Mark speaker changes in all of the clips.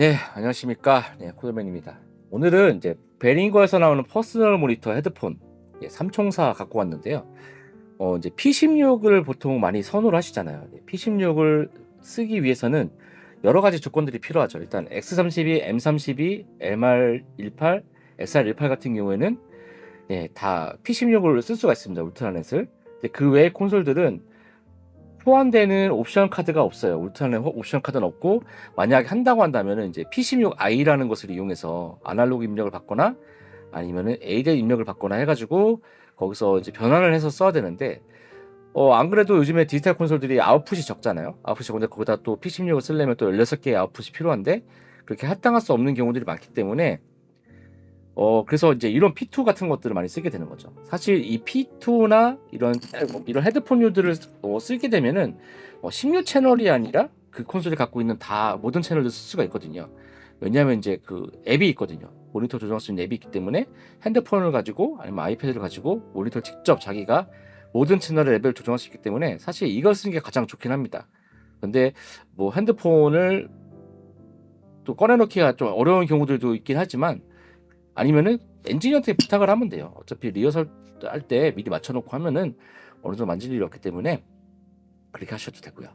Speaker 1: 네, 안녕하십니까. 네, 코드맨입니다. 오늘은 이제 베링거에서 나오는 퍼스널 모니터 헤드폰 3총사 갖고 왔는데요. 이제 P16을 보통 많이 선호를 하시잖아요. P16을 쓰기 위해서는 여러 가지 조건들이 필요하죠. 일단 X32, M32, MR18, XR18 같은 경우에는 다 P16을 쓸 수가 있습니다. 울트라넷을. 근데 그 외의 콘솔들은 포함되는 옵션 카드가 없어요. 울트라넷 옵션 카드는 없고, 만약에 한다고 한다면은 이제 P16i라는 것을 이용해서 아날로그 입력을 받거나 아니면은 ADL 입력을 받거나 해가지고 거기서 이제 변환을 해서 써야 되는데, 안 그래도 요즘에 디지털 콘솔들이 아웃풋이 적잖아요. 아웃풋이 적은데 거기다 또 P16을 쓰려면 또 16개의 아웃풋이 필요한데 그렇게 할당할 수 없는 경우들이 많기 때문에 그래서 이제 이런 P2 같은 것들을 많이 쓰게 되는 거죠. 사실 이 P2나 이런 헤드폰류들을 쓰게 되면은 16 채널이 아니라 그 콘솔이 갖고 있는 다 모든 채널을 쓸 수가 있거든요. 왜냐하면 이제 그 앱이 있거든요. 모니터 조정할 수 있는 앱이 있기 때문에 핸드폰을 가지고 아니면 아이패드를 가지고 모니터를 직접 자기가 모든 채널의 레벨을 조정할 수 있기 때문에 사실 이걸 쓰는 게 가장 좋긴 합니다. 근데 뭐 핸드폰을 또 꺼내놓기가 좀 어려운 경우들도 있긴 하지만, 아니면은 엔지니어한테 부탁을 하면 돼요. 어차피 리허설 할 때 미리 맞춰놓고 하면은 어느 정도 만질 일이 없기 때문에 그렇게 하셔도 되고요.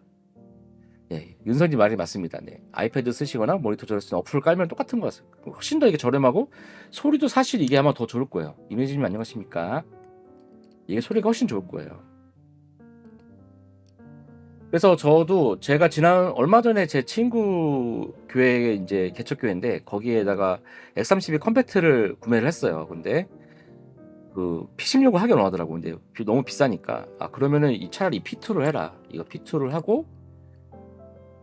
Speaker 1: 윤선님 말이 맞습니다. 아이패드 쓰시거나 모니터 조절 수 있는 어플을 깔면 똑같은 거 같아요. 훨씬 더 이게 저렴하고 소리도 사실 이게 아마 더 좋을 거예요. 이매진님 안녕하십니까? 이게 소리가 훨씬 좋을 거예요. 그래서 저도 제가 얼마 전에 제 친구 교회 이제 개척 교회인데 거기에다가 X32 컴팩트를 구매를 했어요. 근데 그 P16을 하긴 원하더라고. 근데 너무 비싸니까 그러면은 차라리 P2를 해라. 이거 P2를 하고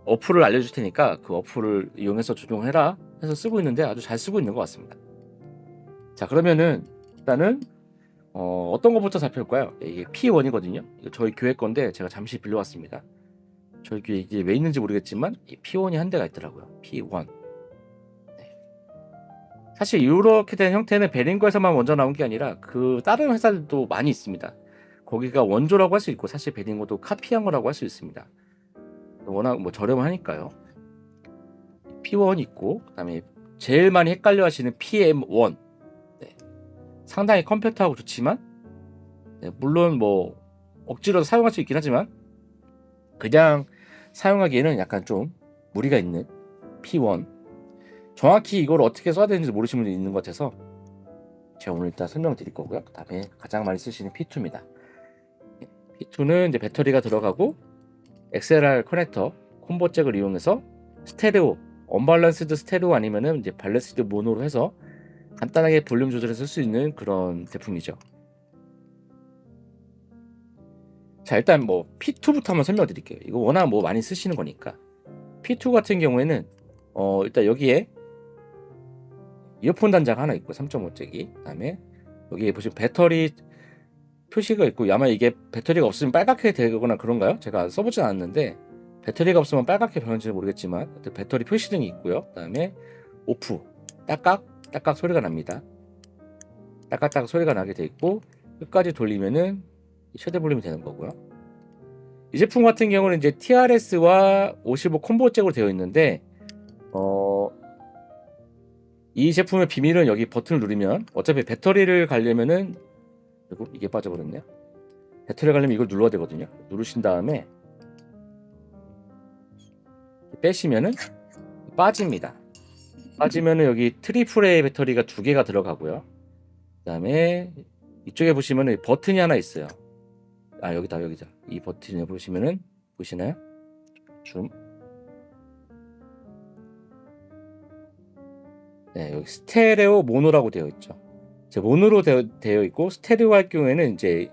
Speaker 1: 어플을 알려줄 테니까 그 어플을 이용해서 조정해라 해서 쓰고 있는데 아주 잘 쓰고 있는 것 같습니다. 자, 그러면은 일단은 어떤 것부터 살펴볼까요? 이게 P1이거든요. 이거 저희 교회 건데 제가 잠시 빌려왔습니다. 저희 교회 이게 왜 있는지 모르겠지만 이 P1이 한 대가 있더라고요. P1. 사실 이렇게 된 형태는 베링거에서만 먼저 나온 게 아니라 그 다른 회사들도 많이 있습니다. 거기가 원조라고 할 수 있고 사실 베링거도 카피한 거라고 할 수 있습니다. 워낙 뭐 저렴하니까요. P1 있고, 그다음에 제일 많이 헷갈려 하시는 PM1. 상당히 컴팩트하고 좋지만, 물론 뭐 억지로 사용할 수 있긴 하지만 그냥 사용하기에는 약간 좀 무리가 있는 P1. 정확히 이걸 어떻게 써야 되는지 모르시는 분이 있는 것 같아서 제가 오늘 일단 설명드릴 거고요. 그 다음에 가장 많이 쓰시는 P2입니다. P2는 이제 배터리가 들어가고 XLR 커넥터 콤보 잭을 이용해서 스테레오, 언밸런스드 스테레오 아니면은 이제 밸런스드 모노로 해서 간단하게 볼륨 조절을 쓸 수 있는 그런 제품이죠. 자, 일단 뭐 P2부터 한번 설명드릴게요. 이거 워낙 뭐 많이 쓰시는 거니까. P2 같은 경우에는 일단 여기에 이어폰 단자가 하나 있고 3.5잭이, 그다음에 여기에 보시면 배터리 표시가 있고, 아마 이게 배터리가 없으면 빨갛게 되거나 그런가요? 제가 써보진 않았는데 배터리가 없으면 빨갛게 변하는지 모르겠지만 배터리 표시등이 있고요. 그다음에 오프, 딱깍 소리가 납니다. 딱깍 소리가 나게 돼 있고, 끝까지 돌리면은 최대 볼륨이 되는 거고요. 이 제품 같은 경우는 이제 TRS와 55 콤보 잭으로 되어 있는데 이 제품의 비밀은 여기 버튼을 누르면, 어차피 배터리를 가려면은, 그리고 이게 빠져버렸네요. 배터리를 가려면 이걸 눌러야 되거든요. 누르신 다음에 빼시면은 빠집니다. 빠지면은 여기 트리플 A 배터리가 2개가 들어가고요. 그 다음에 이쪽에 보시면은 버튼이 하나 있어요. 여기다. 이 버튼을 보시면은, 보시나요? 줌. 여기 스테레오 모노라고 되어 있죠. 모노로 되어 있고, 스테레오 할 경우에는 이제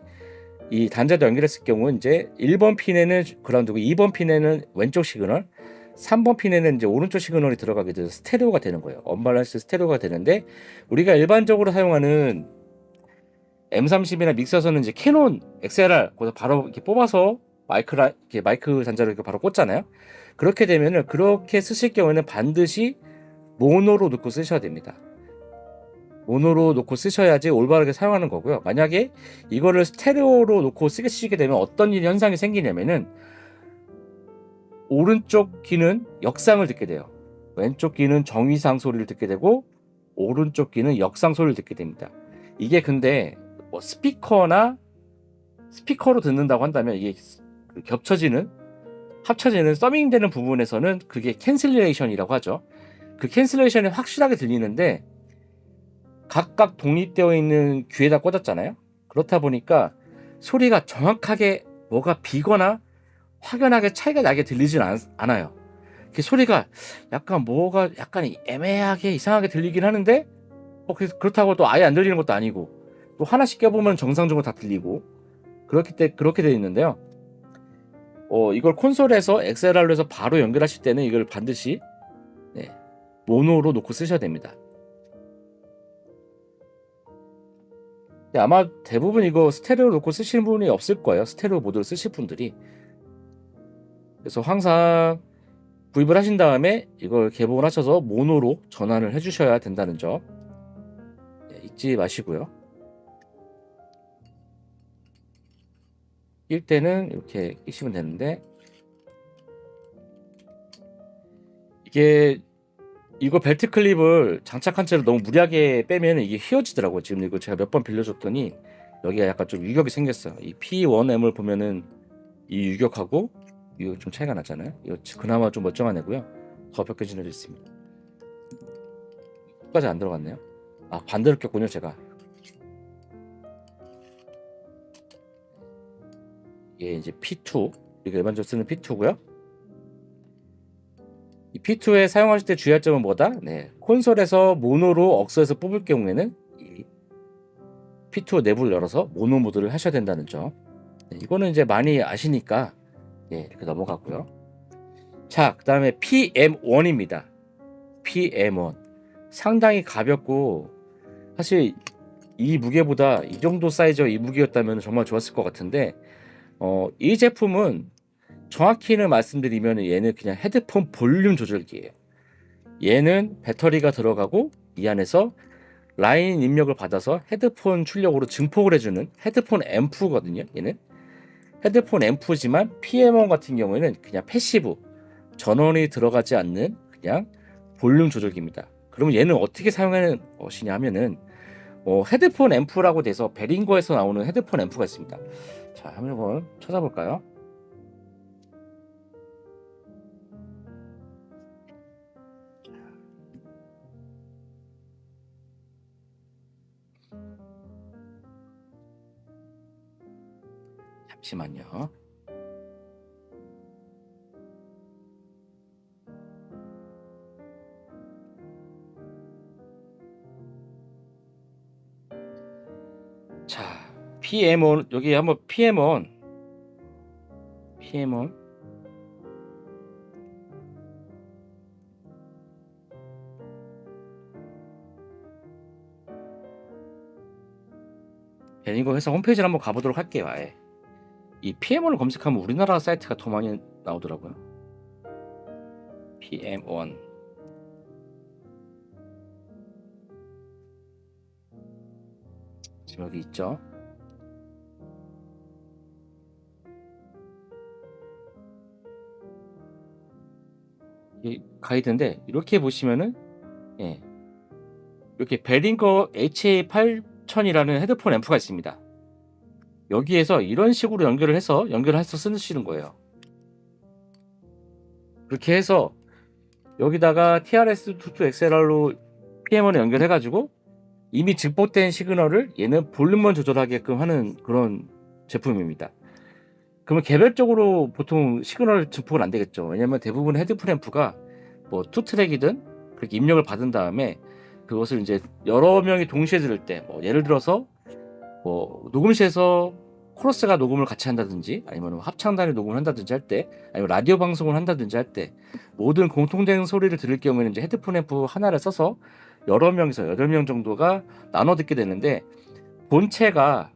Speaker 1: 이 단자도 연결했을 경우 이제 1번 핀에는 그라운드고 2번 핀에는 왼쪽 시그널, 3번 핀에는 이제 오른쪽 시그널이 들어가게 돼서 스테레오가 되는 거예요. 언밸런스 스테레오가 되는데, 우리가 일반적으로 사용하는 M30이나 믹서에서는 이제 캐논 XLR 거기서 바로 이렇게 뽑아서 마이크 단자로 이렇게 바로 꽂잖아요. 그렇게 되면은, 그렇게 쓰실 경우에는 반드시 모노로 놓고 쓰셔야 됩니다. 모노로 놓고 쓰셔야지 올바르게 사용하는 거고요. 만약에 이거를 스테레오로 놓고 쓰시게 되면 어떤 현상이 생기냐면은, 오른쪽 귀는 역상을 듣게 돼요. 왼쪽 귀는 정위상 소리를 듣게 되고 오른쪽 귀는 역상 소리를 듣게 됩니다. 이게 근데 뭐 스피커로 듣는다고 한다면 이게 합쳐지는 서밍되는 부분에서는 그게 캔슬레이션이라고 하죠. 그 캔슬레이션이 확실하게 들리는데 각각 독립되어 있는 귀에다 꽂았잖아요. 그렇다 보니까 소리가 정확하게 뭐가 비거나 확연하게 차이가 나게 들리진 않아요. 그 소리가 약간 애매하게 이상하게 들리긴 하는데 그렇다고 또 아예 안 들리는 것도 아니고 또 하나씩 껴보면 정상적으로 다 들리고 그렇게 되어 있는데요. 이걸 콘솔에서 XLR로 해서 바로 연결하실 때는 이걸 반드시 모노로 놓고 쓰셔야 됩니다. 아마 대부분 이거 스테레오 놓고 쓰시는 분이 없을 거예요. 스테레오 모드를 쓰실 분들이. 그래서 항상 구입을 하신 다음에 이걸 개봉을 하셔서 모노로 전환을 해주셔야 된다는 점 잊지 마시고요. 낄 때는 이렇게 끼시면 되는데 이거 벨트 클립을 장착한 채로 너무 무리하게 빼면 이게 휘어지더라고요. 지금 이거 제가 몇 번 빌려줬더니 여기가 약간 좀 유격이 생겼어요. 이 P1M을 보면은 이 유격하고 이거 좀 차이가 나잖아요. 이거 그나마 좀 멀쩡한 애고요. 더 벗겨지는 있습니다. 끝까지 안 들어갔네요. 반대로 꼈군요, 제가. 이게 이제 P2, 이게 일반적으로 쓰는 P2고요. 이 P2에 사용하실 때 주의할 점은 뭐다? 콘솔에서 모노로 억스에서 뽑을 경우에는 이 P2 내부를 열어서 모노 모드를 하셔야 된다는 점. 이거는 이제 많이 아시니까 이렇게 넘어가고요. 자, 그 다음에 PM1입니다. PM1 상당히 가볍고 사실 이 무게보다 이 정도 사이즈의 이 무게였다면 정말 좋았을 것 같은데 이 제품은 정확히는 말씀드리면 얘는 그냥 헤드폰 볼륨 조절기예요. 얘는 배터리가 들어가고 이 안에서 라인 입력을 받아서 헤드폰 출력으로 증폭을 해주는 헤드폰 앰프거든요. 얘는 헤드폰 앰프지만 PM1 같은 경우에는 그냥 패시브 전원이 들어가지 않는 그냥 볼륨 조절기입니다. 그러면 얘는 어떻게 사용하는 것이냐 하면은 헤드폰 앰프라고 돼서 베링거에서 나오는 헤드폰 앰프가 있습니다. 자, 한번 찾아볼까요? 잠시만요. 자, PM1 여기 한번 PM1 베링거 회사 홈페이지를 한번 가보도록 할게요. 아예. 이 PM1을 검색하면 우리나라 사이트가 더 많이 나오더라고요. PM1 지금 여기 있죠. 이 가이드인데 이렇게 보시면은 이렇게 베링거 HA8000이라는 헤드폰 앰프가 있습니다. 여기에서 이런 식으로 연결해서 쓰시는 거예요. 그렇게 해서 여기다가 TRS-22 XLR로 PM1을 연결해가지고 이미 증폭된 시그널을 얘는 볼륨만 조절하게끔 하는 그런 제품입니다. 그러면 개별적으로 보통 시그널 증폭은 안 되겠죠. 왜냐면 대부분 헤드폰 앰프가 뭐 투트랙이든 그렇게 입력을 받은 다음에 그것을 이제 여러 명이 동시에 들을 때 예를 들어서 녹음실에서 코러스가 녹음을 같이 한다든지 아니면 합창단이 녹음을 한다든지 할 때 아니면 라디오 방송을 한다든지 할 때 모든 공통된 소리를 들을 경우에는 이제 헤드폰 앰프 하나를 써서 여러 명에서 8명 정도가 나눠 듣게 되는데 본체가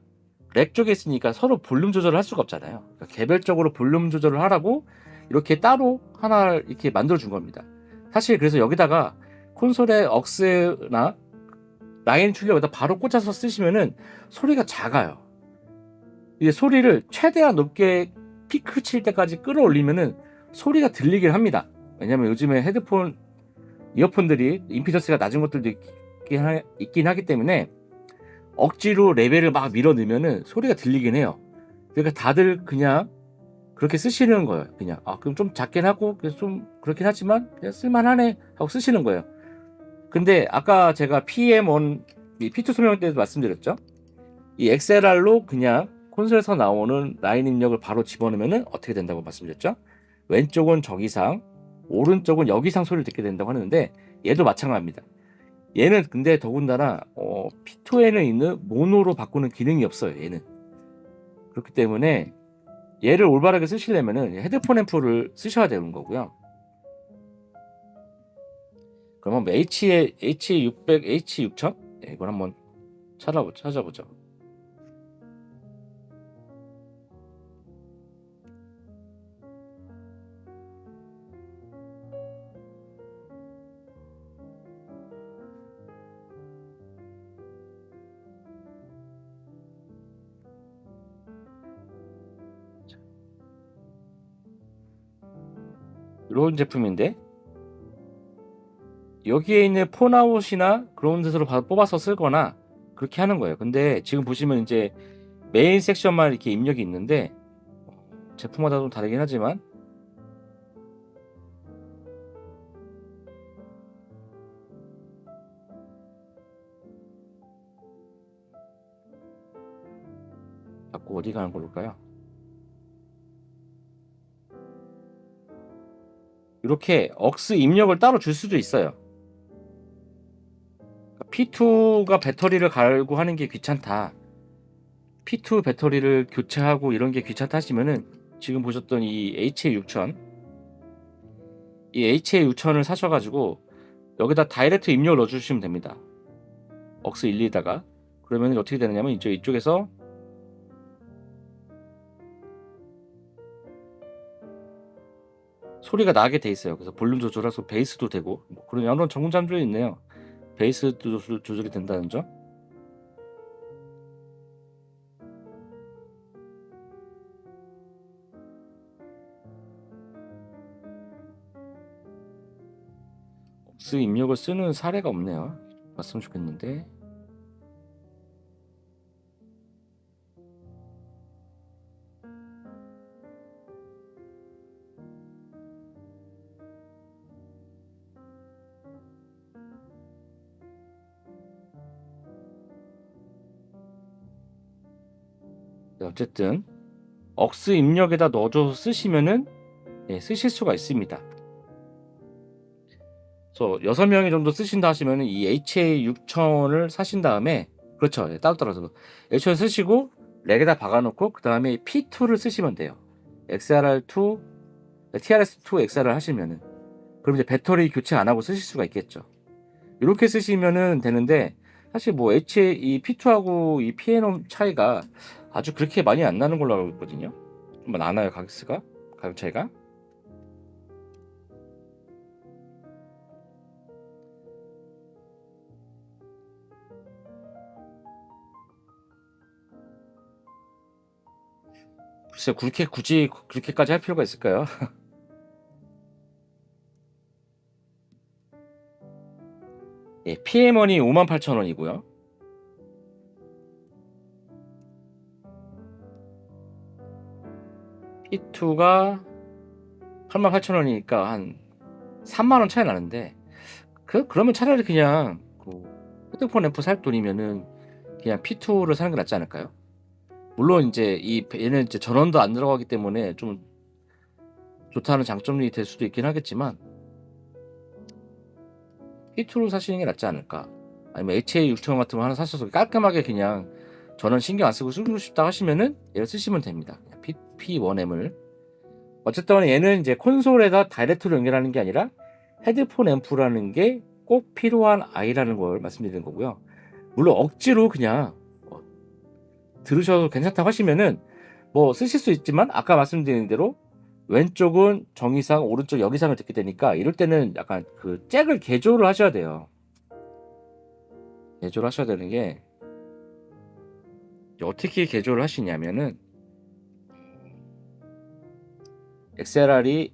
Speaker 1: 렉 쪽에 있으니까 서로 볼륨 조절을 할 수가 없잖아요. 그러니까 개별적으로 볼륨 조절을 하라고 이렇게 따로 하나 이렇게 만들어 준 겁니다. 사실 그래서 여기다가 콘솔의 억스나 라인 출력에다 바로 꽂아서 쓰시면은 소리가 작아요. 이게 소리를 최대한 높게 피크 칠 때까지 끌어올리면은 소리가 들리긴 합니다. 왜냐면 요즘에 헤드폰 이어폰들이 임피던스가 낮은 것들도 있긴 하기 때문에 억지로 레벨을 막 밀어 넣으면은 소리가 들리긴 해요. 그러니까 다들 그냥 그렇게 쓰시는 거예요. 그냥 그럼 좀 작긴 하고 좀 그렇긴 하지만 그냥 쓸만하네 하고 쓰시는 거예요. 근데 아까 제가 PM1 P2 설명 때도 말씀드렸죠. 이 XLR로 그냥 콘솔에서 나오는 라인 입력을 바로 집어넣으면 어떻게 된다고 말씀드렸죠. 왼쪽은 저기상, 오른쪽은 여기상 소리를 듣게 된다고 하는데 얘도 마찬가지입니다. 얘는 근데 더군다나 P2에는 있는 모노로 바꾸는 기능이 없어요. 얘는. 그렇기 때문에 얘를 올바르게 쓰시려면은 헤드폰 앰프를 쓰셔야 되는 거고요. 그러면 H600, H6000? 이걸 한번 찾아보죠. 이런 제품인데 여기에 있는 폰아웃이나 그런 데서 뽑아서 쓰거나 그렇게 하는 거예요. 근데 지금 보시면 이제 메인 섹션만 이렇게 입력이 있는데 제품마다 좀 다르긴 하지만 자꾸 어디 가는 걸까요? 이렇게 억스 입력을 따로 줄 수도 있어요. P2가 배터리를 갈고 하는 게 귀찮다. P2 배터리를 교체하고 이런 게 귀찮다 하시면은 지금 보셨던 이 HA6000 이 HA6000을 사셔가지고 여기다 다이렉트 입력을 넣어주시면 됩니다. 억스 1리다가 그러면 어떻게 되느냐면 이쪽에서 소리가 나게 돼 있어요. 그래서 볼륨 조절해서 베이스도 되고 뭐 그런 여러 전문점들이 있네요. 베이스도 조절이 된다는 점. 억스 입력을 쓰는 사례가 없네요. 봤으면 좋겠는데. 어쨌든 억스 입력에다 넣어줘서 쓰시면은 쓰실 수가 있습니다. 그래서 6명이 정도 쓰신다 하시면은 이 HA6000을 사신 다음에 그렇죠. 따로 따라서 H1 쓰시고 렉에다 박아놓고 그 다음에 P2를 쓰시면 돼요. XLR2, TRS2 XLR 하시면은 그럼 이제 배터리 교체 안 하고 쓰실 수가 있겠죠. 이렇게 쓰시면은 되는데 사실 뭐 이 P2하고 이 P&O 차이가 아주 그렇게 많이 안 나는 걸로 알고 있거든요. 좀 나나요 가격 차이가? 글쎄 굳이 그렇게까지 할 필요가 있을까요? PM1이 58,000원이고요. P2가 88,000원이니까 한 3만원 차이 나는데 그러면 차라리 그냥 헤드폰 앰프 살 돈이면은 그냥 P2를 사는 게 낫지 않을까요? 물론 이제 얘는 이제 전원도 안 들어가기 때문에 좀 좋다는 장점이 될 수도 있긴 하겠지만 P2를 사시는 게 낫지 않을까? 아니면 HA6000 같은 거 하나 사셔서 깔끔하게 그냥 전원 신경 안 쓰고 싶다 하시면은 얘를 쓰시면 됩니다. P1M을 어쨌든 얘는 이제 콘솔에다 다이렉트로 연결하는 게 아니라 헤드폰 앰프라는 게 꼭 필요한 아이라는 걸 말씀드리는 거고요. 물론 억지로 그냥 들으셔도 괜찮다고 하시면은 뭐 쓰실 수 있지만 아까 말씀드린 대로 왼쪽은 정의상 오른쪽 여기상을 듣게 되니까 이럴 때는 약간 그 잭을 개조를 하셔야 돼요. 개조를 하셔야 되는 게 어떻게 개조를 하시냐면은 XLR이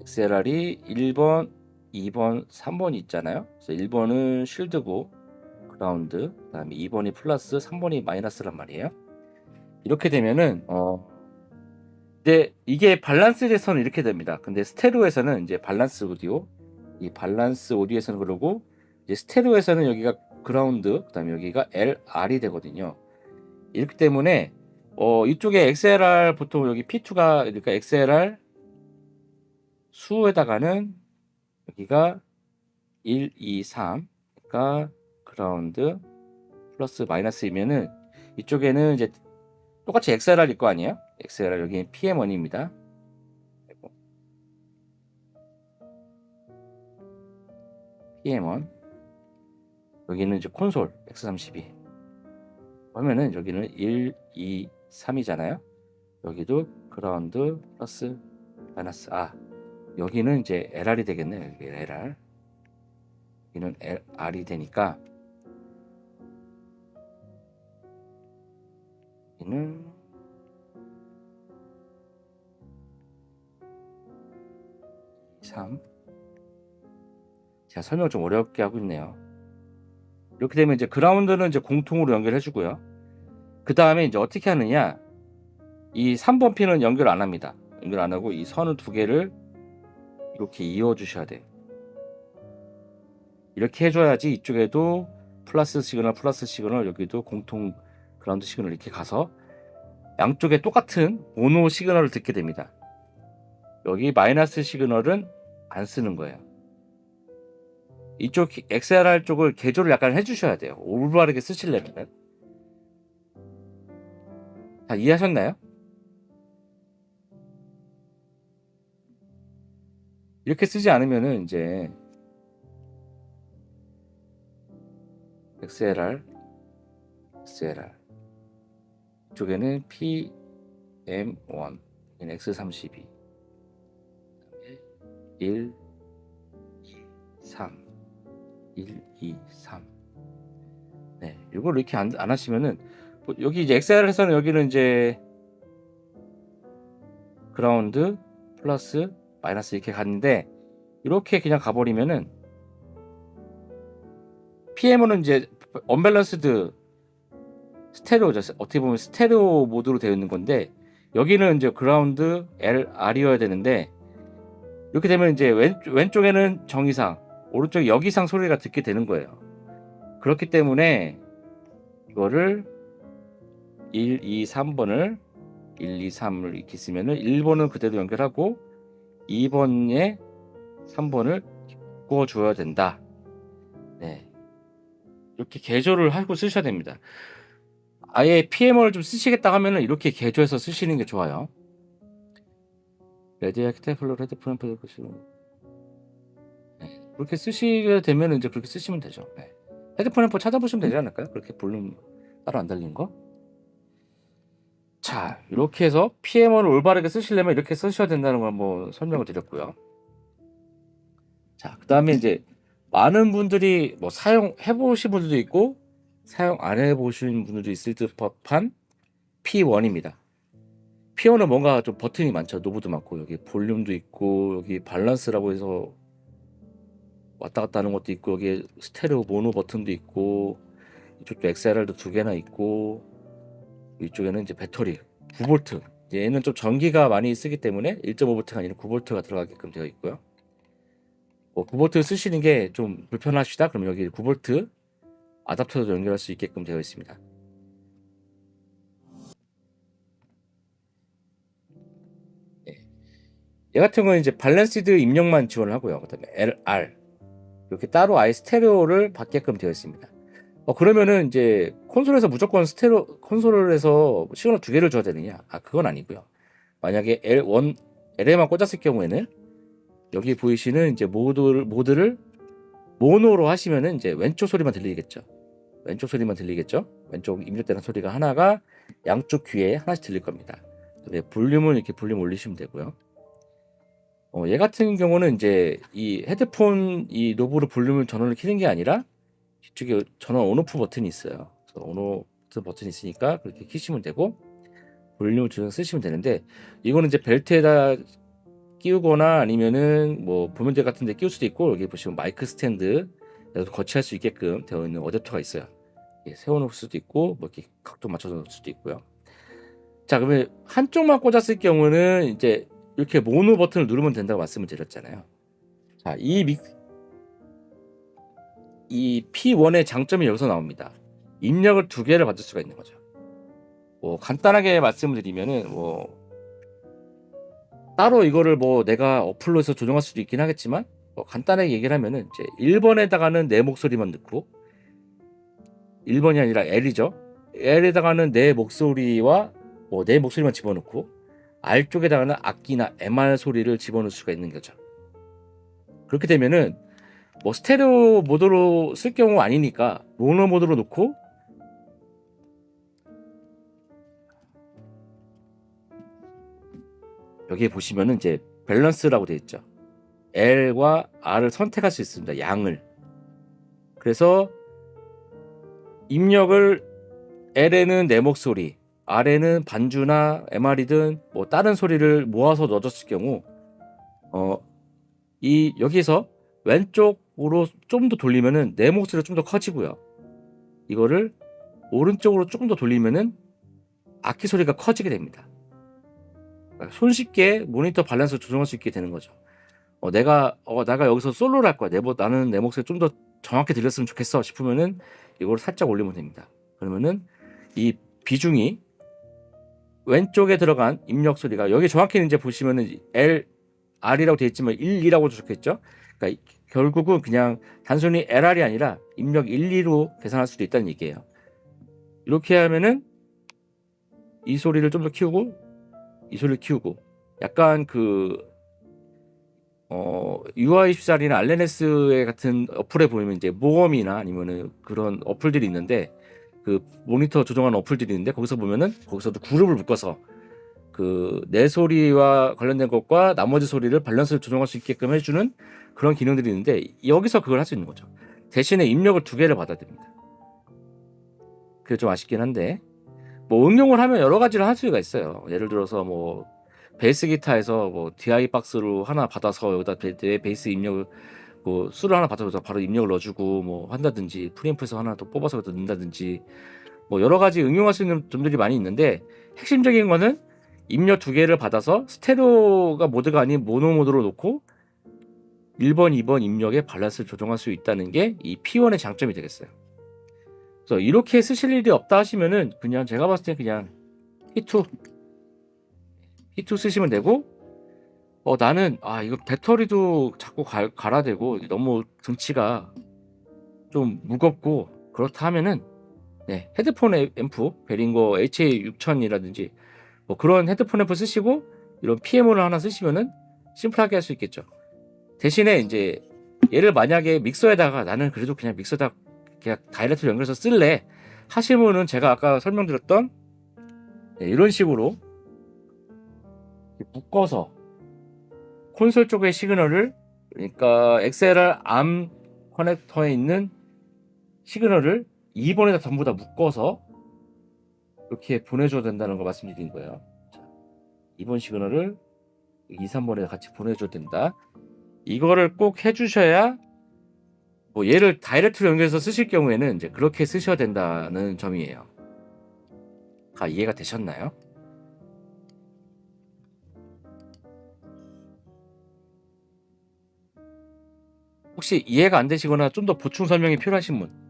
Speaker 1: XLR이 1번, 2번, 3번이 있잖아요. 그래서 1번은 쉴드고 그라운드, 그다음에 2번이 플러스, 3번이 마이너스란 말이에요. 이렇게 되면은 근데 이게 밸런스 돼서는 이렇게 됩니다. 근데 스테레오에서는 이제 밸런스 오디오, 이 밸런스 오디오에서는 그러고 이제 스테레오에서는 여기가 그라운드, 그다음에 여기가 LR이 되거든요. 이렇기 때문에 이쪽에 XLR 보통 여기 P2가 그러니까 XLR 수에다가는 여기가 1, 2, 3, 그러니까 그라운드 플러스 마이너스이면은 이쪽에는 이제 똑같이 XLR일 거 아니에요? XLR 여기는 PM1입니다. PM1 여기는 이제 콘솔 X32 하면은 여기는 1, 2, 3이잖아요. 여기도 그라운드 플러스 마이너스 여기는 이제 LR이 되겠네요. 여기 LR 여기는 LR이 되니까 여기는 3 제가 설명을 좀 어렵게 하고 있네요. 이렇게 되면 이제 그라운드는 이제 공통으로 연결해 주고요. 그 다음에 이제 어떻게 하느냐, 이 3번 핀은 연결 안 합니다. 연결 안 하고 이 선을 두 개를 이렇게 이어 주셔야 돼요. 이렇게 해줘야지 이쪽에도 플러스 시그널, 여기도 공통 그라운드 시그널 이렇게 가서 양쪽에 똑같은 모노 시그널을 듣게 됩니다. 여기 마이너스 시그널은 안 쓰는 거예요. 이쪽 XLR 쪽을 개조를 약간 해주셔야 돼요. 올바르게 쓰시려면. 다 이해하셨나요? 이렇게 쓰지 않으면은 이제 XLR 이쪽에는 PM1 X32 1, 2, 3 1, 2, 3 네, 이걸 이렇게 안 하시면은 여기 이제 XLR에서는 여기는 이제 그라운드 플러스 마이너스 이렇게 갔는데 이렇게 그냥 가버리면은 PM은 이제 언밸런스드 스테레오죠. 어떻게 보면 스테레오 모드로 되어 있는 건데 여기는 이제 그라운드 LR이어야 되는데 이렇게 되면 이제 왼쪽에는 정이상, 오른쪽에 역이상 소리가 듣게 되는 거예요. 그렇기 때문에 이거를 1, 2, 3번을 1, 2, 3을 이렇게 쓰면은 1번은 그대로 연결하고 2번에 3번을 구워 줘야 된다. 네. 이렇게 개조를 하고 쓰셔야 됩니다. 아예 PM을 좀 쓰시겠다 하면은 이렇게 개조해서 쓰시는 게 좋아요. 레디 아키테플로 헤드폰 네. 그렇게 쓰시게 되면 이제 그렇게 쓰시면 되죠. 네. 헤드폰 앰프 찾아보시면 되지 않을까요? 그렇게 볼륨 따로 안 달린 거. 자, 이렇게 해서 PM을 올바르게 쓰시려면 이렇게 쓰셔야 된다는 걸 한번 설명을 드렸고요. 자, 그 다음에 이제 많은 분들이 뭐 사용해 보신 분들도 있고 사용 안 해보신 분들도 있을 법한 P1입니다. P1은 뭔가 좀 버튼이 많죠. 노브도 많고 여기 볼륨도 있고 여기 밸런스라고 해서 왔다 갔다 하는 것도 있고 여기 스테레오 모노 버튼도 있고 이쪽도 XLR도 2개나 있고 이쪽에는 이제 배터리 9V 얘는 좀 전기가 많이 쓰기 때문에 1.5V가 아니라 9V가 들어가게끔 되어 있고요. 9V 쓰시는 게 좀 불편하시다 그러면 여기 9V 아답터도 연결할 수 있게끔 되어 있습니다. 얘 같은 경우는 이제 밸런스드 입력만 지원을 하고요. 그다음에 LR 이렇게 따로 아예 스테레오를 받게끔 되어 있습니다. 그러면은 이제 콘솔에서 무조건 콘솔에서 시그널 2개를 줘야 되느냐? 그건 아니고요. 만약에 LA만 꽂았을 경우에는 여기 보이시는 이제 모드를 모노로 하시면은 이제 왼쪽 소리만 들리겠죠. 왼쪽 입력되는 소리가 하나가 양쪽 귀에 하나씩 들릴 겁니다. 볼륨은 이렇게 볼륨 올리시면 되고요. 얘 같은 경우는 이제 이 헤드폰 이 노브로 볼륨을 전원을 켜는 게 아니라 뒤쪽에 전원 온오프 버튼이 있어요. 그래서 온오프 버튼이 있으니까 그렇게 켜시면 되고 볼륨을 조정 쓰시면 되는데 이거는 이제 벨트에다 끼우거나 아니면은 뭐 보면대 같은 데 끼울 수도 있고, 여기 보시면 마이크 스탠드 그래서 거치할 수 있게끔 되어 있는 어댑터가 있어요. 세워놓을 수도 있고 뭐 이렇게 각도 맞춰서 놓을 수도 있고요. 자, 그러면 한쪽만 꽂았을 경우는 이제 이렇게 모노 버튼을 누르면 된다고 말씀을 드렸잖아요. 자, 이 P1의 장점이 여기서 나옵니다. 입력을 2개를 받을 수가 있는 거죠. 뭐 간단하게 말씀을 드리면은 뭐 따로 이거를 뭐 내가 어플로 해서 조정할 수도 있긴 하겠지만, 뭐 간단하게 얘기를 하면은 이제 1번에다가는 내 목소리만 넣고, 1번이 아니라 L이죠. L에다가는 내 목소리와 뭐 내 목소리만 집어넣고, R 쪽에다가는 악기나 MR 소리를 집어넣을 수가 있는 거죠. 그렇게 되면은 뭐 스테레오 모드로 쓸 경우 아니니까 모노 모드로 놓고, 여기에 보시면은 이제 밸런스라고 되어 있죠. L과 R을 선택할 수 있습니다. 양을. 그래서 입력을 L에는 내 목소리, R에는 반주나 MR이든 뭐 다른 소리를 모아서 넣어줬을 경우, 이 여기서 왼쪽으로 좀 더 돌리면은 내 목소리가 좀 더 커지고요. 이거를 오른쪽으로 조금 더 돌리면은 악기 소리가 커지게 됩니다. 손쉽게 모니터 밸런스를 조정할 수 있게 되는 거죠. 내가 여기서 솔로를 할 거야. 나는 내 목소리 좀 더 정확히 들렸으면 좋겠어 싶으면은 이걸 살짝 올리면 됩니다. 그러면은 이 비중이 왼쪽에 들어간 입력 소리가, 여기 정확히는 이제 보시면은 R이라고 되어 있지만 1, 2라고 적혀 있죠. 그러니까 결국은 그냥 단순히 LR이 아니라 입력 1, 2로 계산할 수도 있다는 얘기예요. 이렇게 하면은 이 소리를 좀 더 키우고 이 소리를 키우고, 약간 UI14이나 알렌에스 같은 어플에 보면 이제 모험이나 아니면은 그런 어플들이 있는데, 그 모니터 조정하는 어플들이 있는데, 거기서 보면은 거기서도 그룹을 묶어서 그 내 소리와 관련된 것과 나머지 소리를 밸런스를 조정할 수 있게끔 해주는 그런 기능들이 있는데, 여기서 그걸 할 수 있는 거죠. 대신에 입력을 2개를 받아야 됩니다. 그게 좀 아쉽긴 한데, 뭐 응용을 하면 여러 가지를 할 수가 있어요. 예를 들어서 뭐 베이스 기타에서 뭐 DI 박스로 하나 받아서 여기다 내 베이스 입력을, 뭐 수를 하나 받아서 바로 입력을 넣어주고 뭐 한다든지, 프리앰프에서 하나 더 뽑아서 넣는다든지, 뭐 여러 가지 응용할 수 있는 점들이 많이 있는데, 핵심적인 거는 입력 2개를 받아서 스테레오가 모드가 아닌 모노 모드로 놓고 1번, 2번 입력의 밸런스를 조정할 수 있다는 게 이 P1의 장점이 되겠어요. 그래서 이렇게 쓰실 일이 없다 하시면은 그냥 제가 봤을 때 그냥 P2 쓰시면 되고, 나는 이거 배터리도 자꾸 갈아대고 너무 등치가 좀 무겁고 그렇다 하면은, 네, 헤드폰 앰프 베링거 HA6000이라든지 뭐 그런 헤드폰 앰프 쓰시고 이런 PMO를 하나 쓰시면은 심플하게 할 수 있겠죠. 대신에 이제 얘를 만약에 믹서에다가, 나는 그래도 그냥 믹서에다 그냥 다이렉트로 연결해서 쓸래 하시면은, 제가 아까 설명드렸던 이런 식으로 묶어서 콘솔 쪽의 시그널을, 그러니까 XLR 암 커넥터에 있는 시그널을 2번에다 전부 다 묶어서 이렇게 보내줘야 된다는 걸 말씀드린 거예요. 자, 2번 시그널을 2, 3번에 같이 보내줘야 된다. 이거를 꼭 해주셔야, 뭐 얘를 다이렉트로 연결해서 쓰실 경우에는 이제 그렇게 쓰셔야 된다는 점이에요. 이해가 되셨나요? 혹시 이해가 안 되시거나 좀 더 보충 설명이 필요하신 분?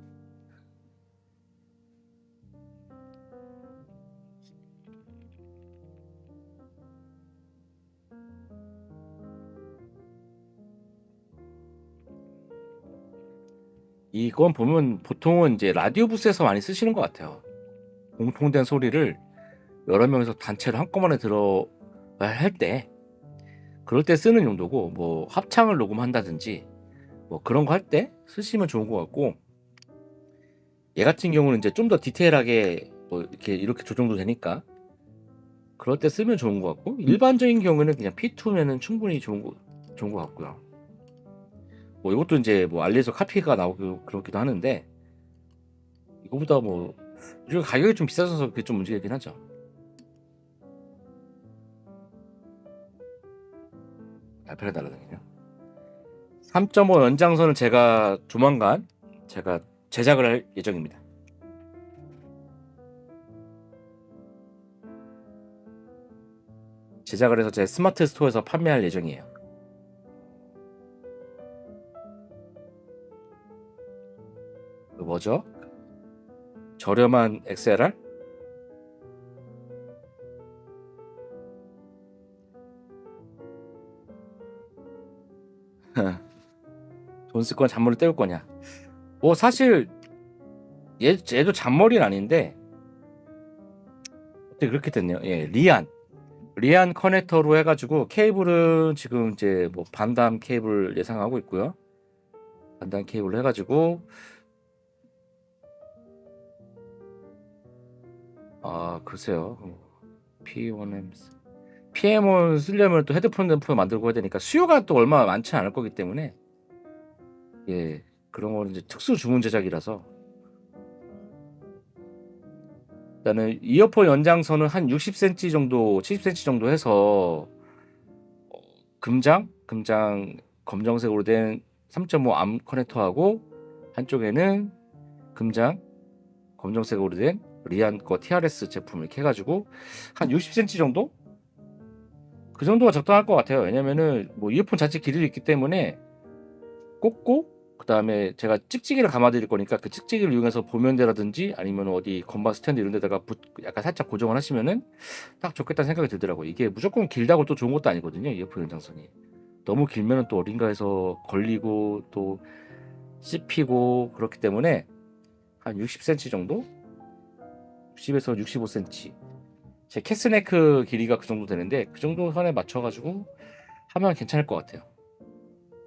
Speaker 1: 이건 보면 보통은 이제 라디오 부스에서 많이 쓰시는 것 같아요. 공통된 소리를 여러 명이서 단체로 한꺼번에 들어야 할 때, 그럴 때 쓰는 용도고, 뭐 합창을 녹음한다든지 뭐 그런 거 할 때 쓰시면 좋은 것 같고, 얘 같은 경우는 이제 좀 더 디테일하게 뭐 이렇게 조정도 되니까 그럴 때 쓰면 좋은 것 같고, 일반적인 경우는 그냥 P2면은 충분히 좋은 것 같고요. 뭐 이것도 이제 뭐 알리에서 카피가 나오고 그렇기도 하는데, 이거보다 뭐 요즘 가격이 좀 비싸서 그게 좀 문제이긴 하죠. 발표를 달라요. 3.5 연장선은 제가 조만간 제작을 할 예정입니다. 제작을 해서 제 스마트 스토어에서 판매할 예정이에요. 그 뭐죠? 저렴한 XLR? 돈 쓸 건 잔머리 때울 거냐? 뭐 사실 얘도 잔머리는 아닌데 어떻게 그렇게 됐네요. 예, 리안 커넥터로 해가지고 케이블은 지금 이제 뭐 반담 케이블 예상하고 있고요. 반담 케이블로 해가지고 글쎄요. PM1 쓰려면 또 헤드폰 만들고 해야 되니까 수요가 또 얼마 많지 않을 거기 때문에 예, 그런 거는 이제 특수 주문 제작이라서 일단은 이어폰 연장선은 한 60cm 정도, 70cm 정도 해서 금장 검정색으로 된 3.5 암 커넥터하고 한쪽에는 금장 검정색으로 된 리안 거 TRS 제품 이렇게 해가지고 한 60cm 정도? 그 정도가 적당할 것 같아요. 왜냐면은 뭐 이어폰 자체 길이도 있기 때문에 꽂고 그 다음에 제가 찍찍이를 감아드릴 거니까 그 찍찍이를 이용해서 보면대라든지 아니면 어디 건반 스탠드 이런 데다가 약간 살짝 고정을 하시면은 딱 좋겠다는 생각이 들더라고요. 이게 무조건 길다고 또 좋은 것도 아니거든요. 이어폰 연장선이 너무 길면은 또 어딘가에서 걸리고 또 씹히고 그렇기 때문에 한 60cm 정도? 60에서 65cm. 제 캐스네크 길이가 그 정도 되는데 그 정도 선에 맞춰가지고 하면 괜찮을 것 같아요.